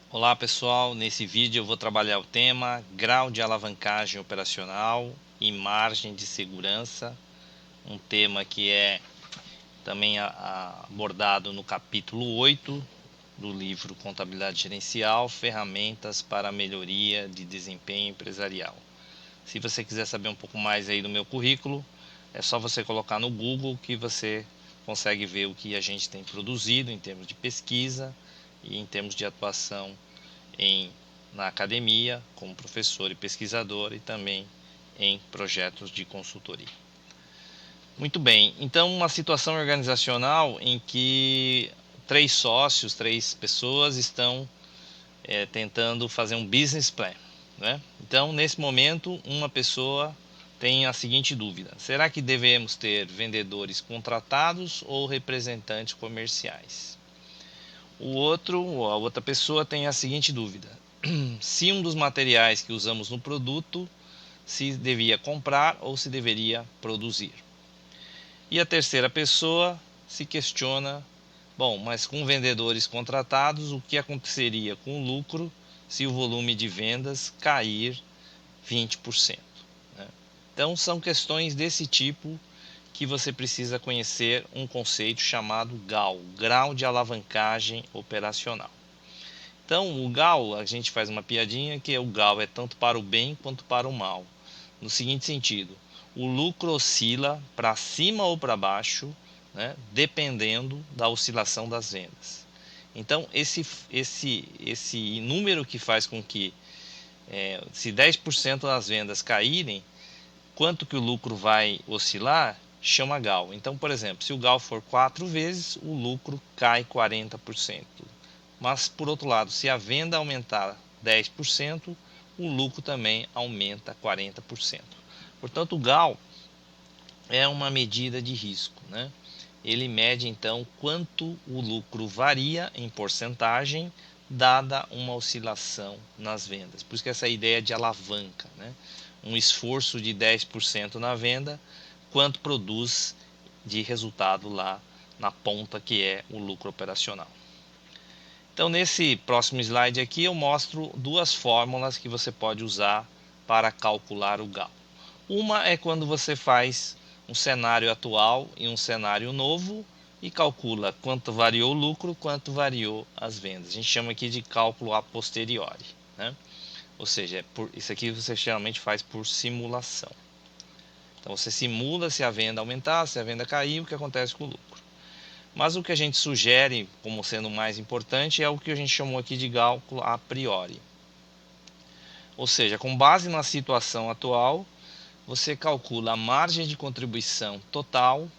Olá pessoal, nesse vídeo eu vou trabalhar o tema grau de alavancagem operacional e margem de segurança, um tema que é também abordado no capítulo 8 do livro Contabilidade Gerencial, Ferramentas para a Melhoria de Desempenho Empresarial. Se você quiser saber um pouco mais aí do meu currículo, é só você colocar no Google que você consegue ver o que a gente tem produzido em termos de pesquisa e em termos de atuação na academia, como professor e pesquisador, e também em projetos de consultoria. Muito bem, então uma situação organizacional em que três sócios, três pessoas estão tentando fazer um business plan, né? Então, nesse momento, uma pessoa tem a seguinte dúvida: será que devemos ter vendedores contratados ou representantes comerciais? A outra pessoa tem a seguinte dúvida: se um dos materiais que usamos no produto se devia comprar ou se deveria produzir. E a terceira pessoa se questiona: bom, mas com vendedores contratados, o que aconteceria com o lucro se o volume de vendas cair 20%? Né? Então, são questões desse tipo que você precisa conhecer um conceito chamado GAO, grau de alavancagem operacional. Então, o GAU, a gente faz uma piadinha que o GAU é tanto para o bem quanto para o mal. No seguinte sentido: o lucro oscila para cima ou para baixo, né, dependendo da oscilação das vendas. Então, esse número que faz com que, se 10% das vendas caírem, quanto que o lucro vai oscilar, chama GAU. Então, por exemplo, se o GAU for 4 vezes, o lucro cai 40%. Mas, por outro lado, se a venda aumentar 10%, o lucro também aumenta 40%. Portanto, o GAU é uma medida de risco, né? Ele mede então quanto o lucro varia em porcentagem dada uma oscilação nas vendas. Por isso que essa ideia de alavanca, né? Um esforço de 10% na venda, quanto produz de resultado lá na ponta, que é o lucro operacional. Então, nesse próximo slide aqui, eu mostro duas fórmulas que você pode usar para calcular o GAU. Uma é quando você faz um cenário atual e um cenário novo e calcula quanto variou o lucro, quanto variou as vendas. A gente chama aqui de cálculo a posteriori, né? Ou seja, isso aqui você geralmente faz por simulação. Então, você simula se a venda aumentar, se a venda cair, o que acontece com o lucro. Mas o que a gente sugere como sendo mais importante é o que a gente chamou aqui de cálculo a priori. Ou seja, com base na situação atual, você calcula a margem de contribuição total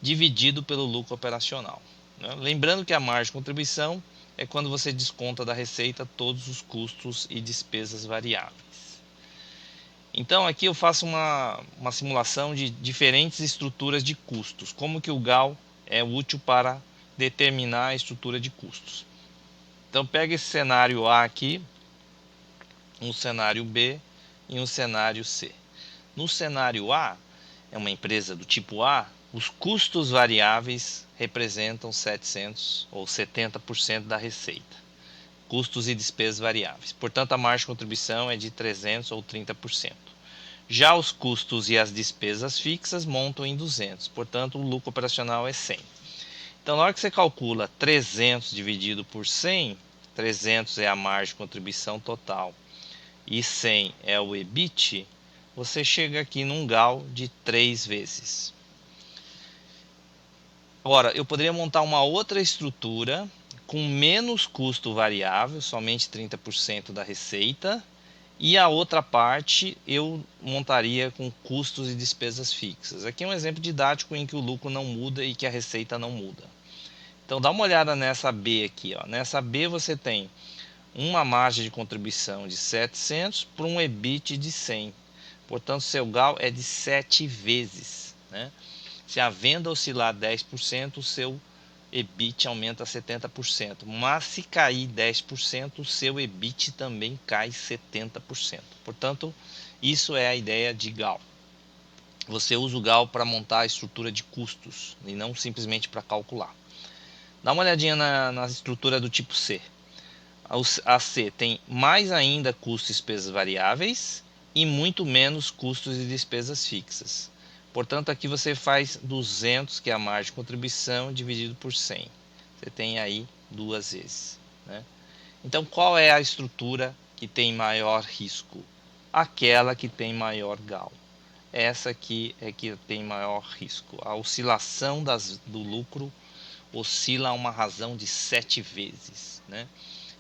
dividido pelo lucro operacional. Lembrando que a margem de contribuição é quando você desconta da receita todos os custos e despesas variáveis. Então aqui eu faço uma simulação de diferentes estruturas de custos, como que o GAU é útil para determinar a estrutura de custos. Então pega esse cenário A aqui, um cenário B e um cenário C. No cenário A, é uma empresa do tipo A, os custos variáveis representam 700 ou 70% da receita. Custos e despesas variáveis. Portanto, a margem de contribuição é de 300 ou 30%. Já os custos e as despesas fixas montam em 200. Portanto, o lucro operacional é 100. Então, na hora que você calcula 300 dividido por 100, 300 é a margem de contribuição total e 100 é o EBIT, você chega aqui num GAU de 3 vezes. Agora, eu poderia montar uma outra estrutura com menos custo variável, somente 30% da receita, e a outra parte eu montaria com custos e despesas fixas. Aqui é um exemplo didático em que o lucro não muda e que a receita não muda. Então dá uma olhada nessa B aqui. Ó. Nessa B você tem uma margem de contribuição de 700 para um EBIT de 100. Portanto, seu GAU é de 7 vezes. Né? Se a venda oscilar 10%, o seu EBIT aumenta 70%. Mas se cair 10%, o seu EBIT também cai 70%. Portanto, isso é a ideia de GAU. Você usa o GAU para montar a estrutura de custos e não simplesmente para calcular. Dá uma olhadinha na estrutura do tipo C. A C tem mais ainda custos e despesas variáveis e muito menos custos e despesas fixas. Portanto, aqui você faz 200, que é a margem de contribuição, dividido por 100. Você tem aí duas vezes, né? Então, qual é a estrutura que tem maior risco? Aquela que tem maior GAL. Essa aqui é que tem maior risco. A oscilação do lucro oscila a uma razão de 7 vezes, né?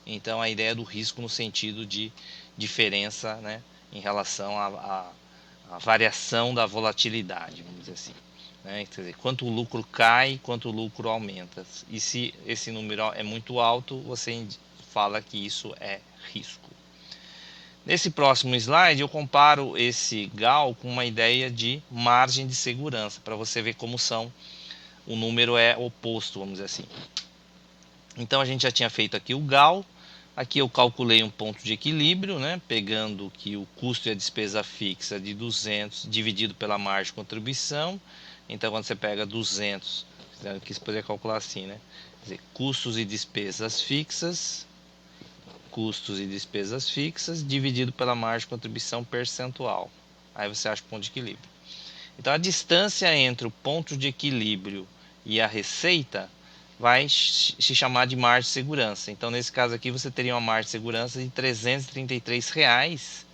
Então, a ideia do risco no sentido de diferença, né, em relação à variação da volatilidade, vamos dizer assim, né? Quer dizer, quanto o lucro cai, quanto o lucro aumenta. E se esse número é muito alto, você fala que isso é risco. Nesse próximo slide, eu comparo esse GAL com uma ideia de margem de segurança, para você ver como o número é oposto, vamos dizer assim. Então, a gente já tinha feito aqui o GAL. Aqui eu calculei um ponto de equilíbrio, né? Pegando que o custo e a despesa fixa de 200 dividido pela margem de contribuição. Então, quando você pega 200, aqui você poderia calcular assim, né? Quer dizer, custos e despesas fixas dividido pela margem de contribuição percentual. Aí você acha o ponto de equilíbrio. Então, a distância entre o ponto de equilíbrio e a receita vai se chamar de margem de segurança. Então, nesse caso aqui, você teria uma margem de segurança de R$ 333,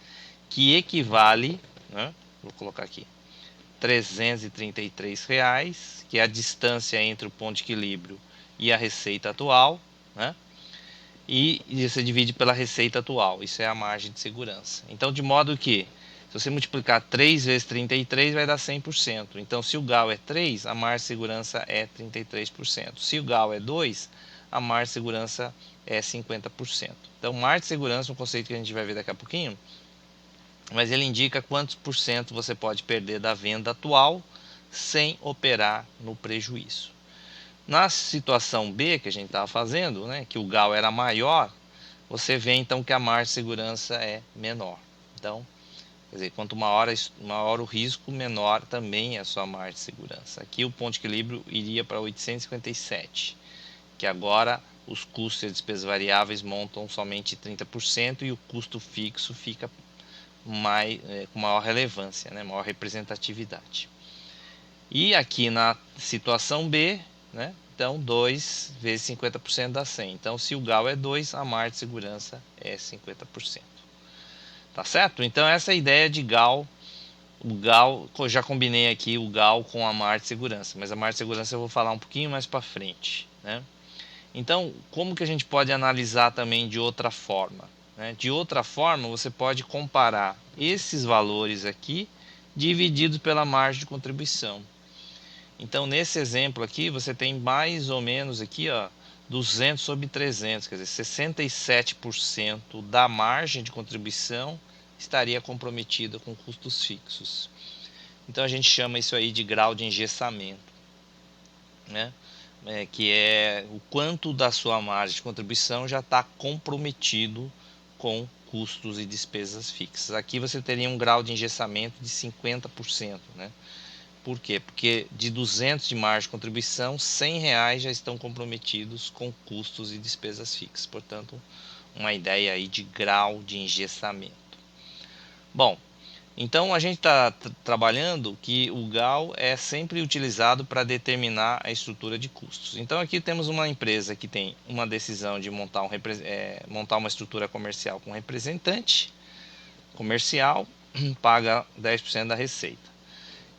que equivale, né, vou colocar aqui, R$ 333, que é a distância entre o ponto de equilíbrio e a receita atual, né? E você divide pela receita atual. Isso é a margem de segurança. Então, de modo que, se você multiplicar 3 vezes 33, vai dar 100%. Então, se o GAL é 3, a margem de segurança é 33%. Se o GAL é 2, a margem de segurança é 50%. Então, margem de segurança é um conceito que a gente vai ver daqui a pouquinho, mas ele indica quantos por cento você pode perder da venda atual sem operar no prejuízo. Na situação B que a gente estava fazendo, né, que o GAL era maior, você vê então que a margem de segurança é menor. Então, quer dizer, quanto maior o risco, menor também é a sua margem de segurança. Aqui o ponto de equilíbrio iria para 857, que agora os custos e despesas variáveis montam somente 30% e o custo fixo fica com maior relevância, né, maior representatividade. E aqui na situação B, né, então 2 vezes 50% dá 100. Então, se o GAL é 2, a margem de segurança é 50%. Tá certo? Então, essa é a ideia de GAL. O GAL, eu já combinei aqui o GAL com a margem de segurança, mas a margem de segurança eu vou falar um pouquinho mais para frente, né? Então, como que a gente pode analisar também de outra forma, né? De outra forma, você pode comparar esses valores aqui divididos pela margem de contribuição. Então, nesse exemplo aqui, você tem mais ou menos aqui, ó, 200 sobre 300, quer dizer, 67% da margem de contribuição estaria comprometida com custos fixos. Então, a gente chama isso aí de grau de engessamento, né? Que é o quanto da sua margem de contribuição já está comprometido com custos e despesas fixas. Aqui você teria um grau de engessamento de 50%, né? Por quê? Porque de 200 de margem de contribuição, R$ 100 já estão comprometidos com custos e despesas fixas. Portanto, uma ideia aí de grau de engessamento. Bom, então a gente está trabalhando que o GAL é sempre utilizado para determinar a estrutura de custos. Então aqui temos uma empresa que tem uma decisão de montar uma estrutura comercial com representante comercial, paga 10% da receita.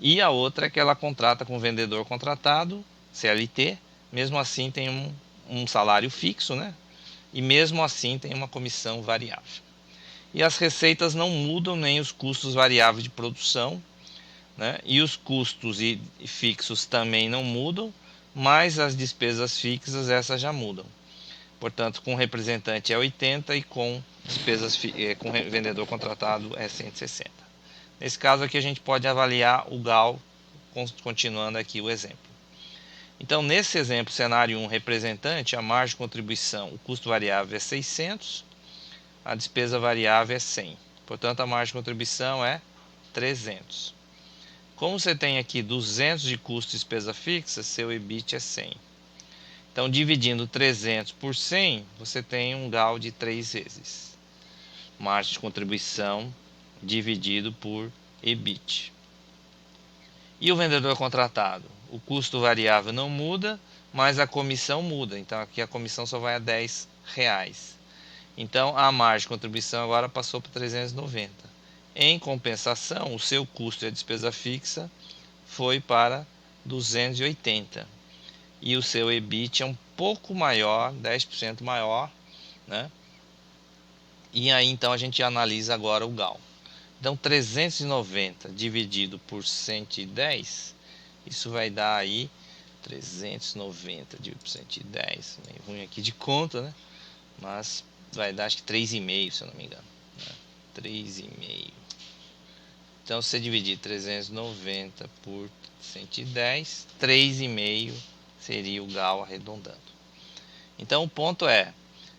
E a outra é que ela contrata com vendedor contratado, CLT, mesmo assim tem um salário fixo, né? E mesmo assim tem uma comissão variável. E as receitas não mudam, nem os custos variáveis de produção, né? E os custos fixos também não mudam, mas as despesas fixas essas já mudam. Portanto, com representante é 80 e com com vendedor contratado é 160. Nesse caso aqui a gente pode avaliar o GAL, continuando aqui o exemplo. Então, nesse exemplo, cenário 1, representante, a margem de contribuição, o custo variável é 600, a despesa variável é 100. Portanto, a margem de contribuição é 300. Como você tem aqui 200 de custo e despesa fixa, seu EBIT é 100. Então, dividindo 300 por 100, você tem um GAL de 3 vezes. Margem de contribuição dividido por EBIT. E o vendedor contratado? O custo variável não muda, mas a comissão muda. Então, aqui a comissão só vai a R$10. Então, a margem de contribuição agora passou para 390. Em compensação, o seu custo e a despesa fixa foi para 280. E o seu EBIT é um pouco maior, 10% maior, né? E aí, então, a gente analisa agora o GAL. Então, 390 dividido por 110, isso vai dar aí 390 dividido por 110, meio ruim aqui de conta, né? Mas vai dar acho que 3,5, se eu não me engano, né? 3,5. Então, se você dividir 390 por 110, 3,5 seria o GAL arredondando. Então, o ponto é,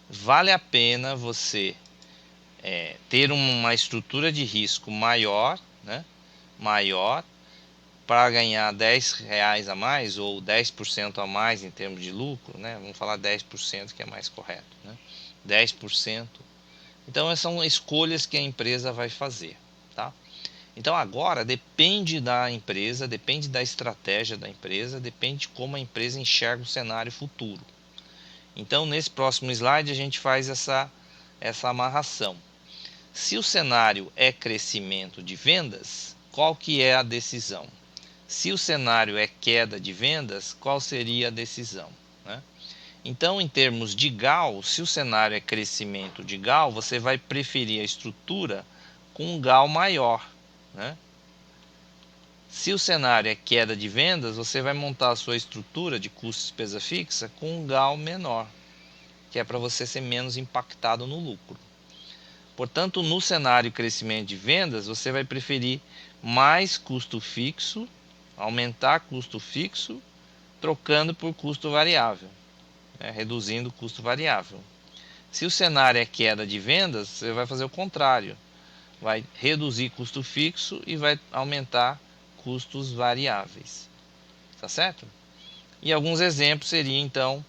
vale a pena você ter uma estrutura de risco maior, né? Maior, para ganhar R$10 a mais ou 10% a mais em termos de lucro, né? Vamos falar 10% que é mais correto, né? 10%. Então, essas são escolhas que a empresa vai fazer, tá? Então, agora depende da empresa, depende da estratégia da empresa, depende de como a empresa enxerga o cenário futuro. Então, nesse próximo slide a gente faz essa amarração. Se o cenário é crescimento de vendas, qual que é a decisão? Se o cenário é queda de vendas, qual seria a decisão, né? Então, em termos de GAL, se o cenário é crescimento de GAL, você vai preferir a estrutura com um GAL maior, né? Se o cenário é queda de vendas, você vai montar a sua estrutura de custo e despesa fixa com um GAL menor, que é para você ser menos impactado no lucro. Portanto, no cenário crescimento de vendas, você vai preferir mais custo fixo, aumentar custo fixo, trocando por custo variável, né? Reduzindo o custo variável. Se o cenário é queda de vendas, você vai fazer o contrário. Vai reduzir custo fixo e vai aumentar custos variáveis. Tá certo? E alguns exemplos seriam, então,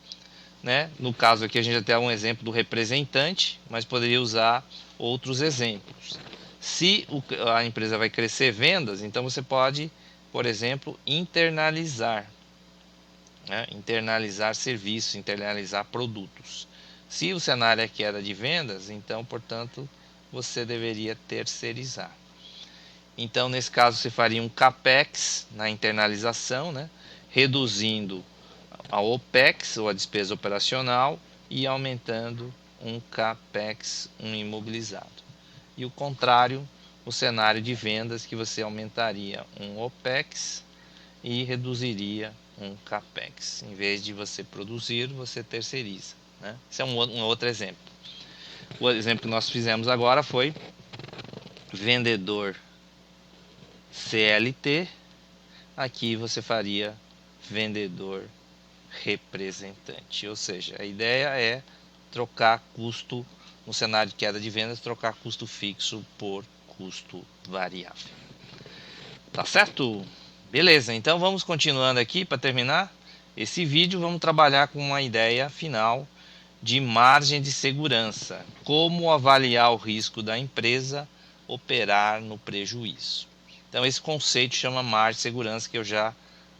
né? No caso aqui a gente até um exemplo do representante, mas poderia usar outros exemplos. Se a empresa vai crescer vendas, então você pode, por exemplo, internalizar, né? Internalizar serviços, internalizar produtos. Se o cenário é queda de vendas, então, portanto, você deveria terceirizar. Então, nesse caso, você faria um CAPEX na internalização, né? Reduzindo a OPEX, ou a despesa operacional, e aumentando um CAPEX, um imobilizado. E o contrário, o cenário de vendas, que você aumentaria um OPEX e reduziria um CAPEX. Em vez de você produzir, você terceiriza, né? Esse é um outro exemplo. O exemplo que nós fizemos agora foi vendedor CLT. Aqui você faria vendedor representante, ou seja, a ideia é trocar custo no cenário de queda de vendas, trocar custo fixo por custo variável. Tá certo? Beleza, então vamos continuando aqui para terminar esse vídeo. Vamos trabalhar com uma ideia final de margem de segurança. Como avaliar o risco da empresa operar no prejuízo. Então esse conceito chama margem de segurança, que eu já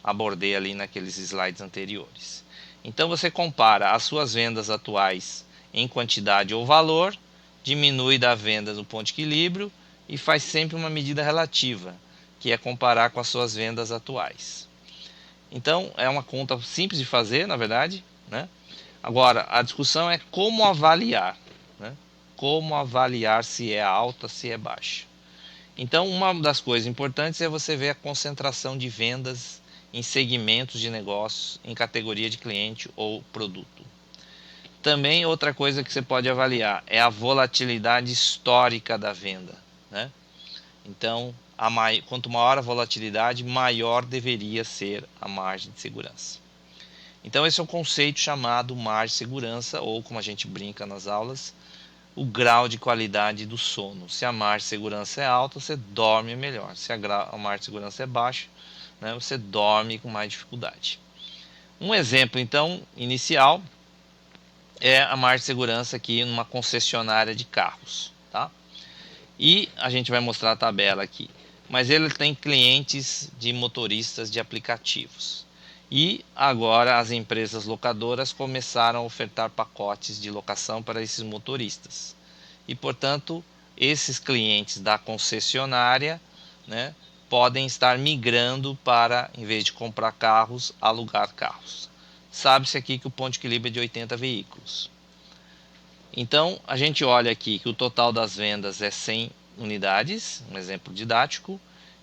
abordei ali naqueles slides anteriores. Então você compara as suas vendas atuais em quantidade ou valor, diminui da venda no ponto de equilíbrio e faz sempre uma medida relativa, que é comparar com as suas vendas atuais. Então é uma conta simples de fazer, na verdade, né? Agora, a discussão é como avaliar, né? Como avaliar se é alta, se é baixa. Então, uma das coisas importantes é você ver a concentração de vendas em segmentos de negócios, em categoria de cliente ou produto. Também outra coisa que você pode avaliar é a volatilidade histórica da venda, né? Então, quanto maior a volatilidade, maior deveria ser a margem de segurança. Então, esse é um conceito chamado margem de segurança, ou como a gente brinca nas aulas, o grau de qualidade do sono. Se a margem de segurança é alta, você dorme melhor. Se a margem de segurança é baixa, né, você dorme com mais dificuldade. Um exemplo, então, inicial é a margem de segurança aqui numa concessionária de carros, tá? E a gente vai mostrar a tabela aqui. Mas ele tem clientes de motoristas de aplicativos. E agora as empresas locadoras começaram a ofertar pacotes de locação para esses motoristas. E, portanto, esses clientes da concessionária, né, podem estar migrando para, em vez de comprar carros, alugar carros. Sabe-se aqui que o ponto de equilíbrio é de 80 veículos. Então, a gente olha aqui que o total das vendas é 100 unidades, um exemplo didático,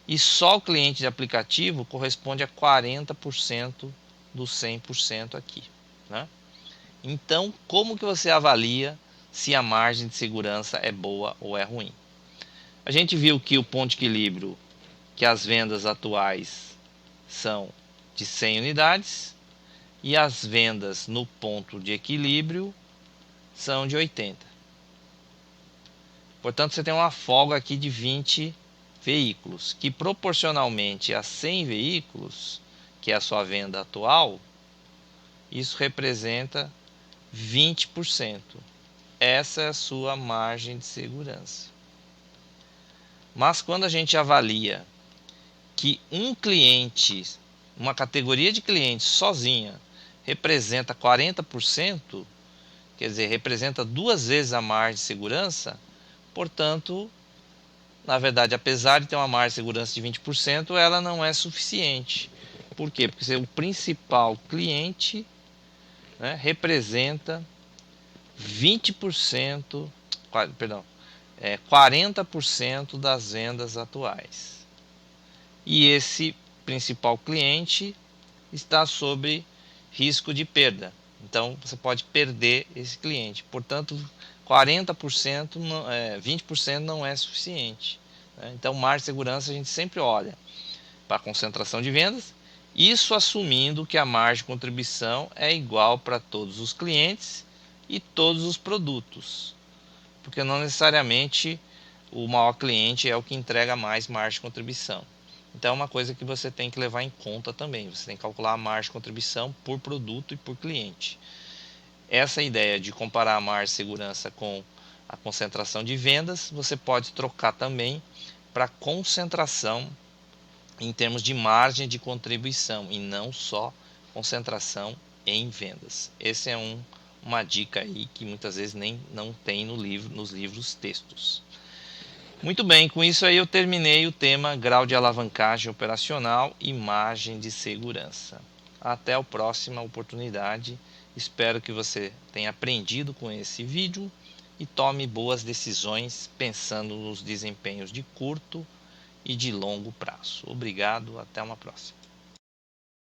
e só o cliente de aplicativo corresponde a 40% dos 100% aqui, né? Então, como que você avalia se a margem de segurança é boa ou é ruim? A gente viu que o ponto de equilíbrio, que as vendas atuais são de 100 unidades e as vendas no ponto de equilíbrio são de 80. Portanto, você tem uma folga aqui de 20 veículos, que proporcionalmente a 100 veículos, que é a sua venda atual, isso representa 20%. Essa é a sua margem de segurança. Mas quando a gente avalia que um cliente, uma categoria de clientes sozinha, representa 40%, quer dizer, representa 2 vezes a margem de segurança, portanto, na verdade, apesar de ter uma margem de segurança de 20%, ela não é suficiente. Por quê? Porque o principal cliente, né, representa 20%, perdão, 40% das vendas atuais. E esse principal cliente está sob risco de perda. Então você pode perder esse cliente. Portanto, 40%, 20% não é suficiente. Então, margem de segurança a gente sempre olha para a concentração de vendas, isso assumindo que a margem de contribuição é igual para todos os clientes e todos os produtos, porque não necessariamente o maior cliente é o que entrega mais margem de contribuição. Então é uma coisa que você tem que levar em conta também. Você tem que calcular a margem de contribuição por produto e por cliente. Essa ideia de comparar a margem de segurança com a concentração de vendas, você pode trocar também para concentração em termos de margem de contribuição e não só concentração em vendas. Esse é uma dica aí que muitas vezes nem não tem no livro, nos livros textos. Muito bem, com isso aí eu terminei o tema grau de alavancagem operacional e margem de segurança. Até a próxima oportunidade. Espero que você tenha aprendido com esse vídeo e tome boas decisões pensando nos desempenhos de curto e de longo prazo. Obrigado, até uma próxima.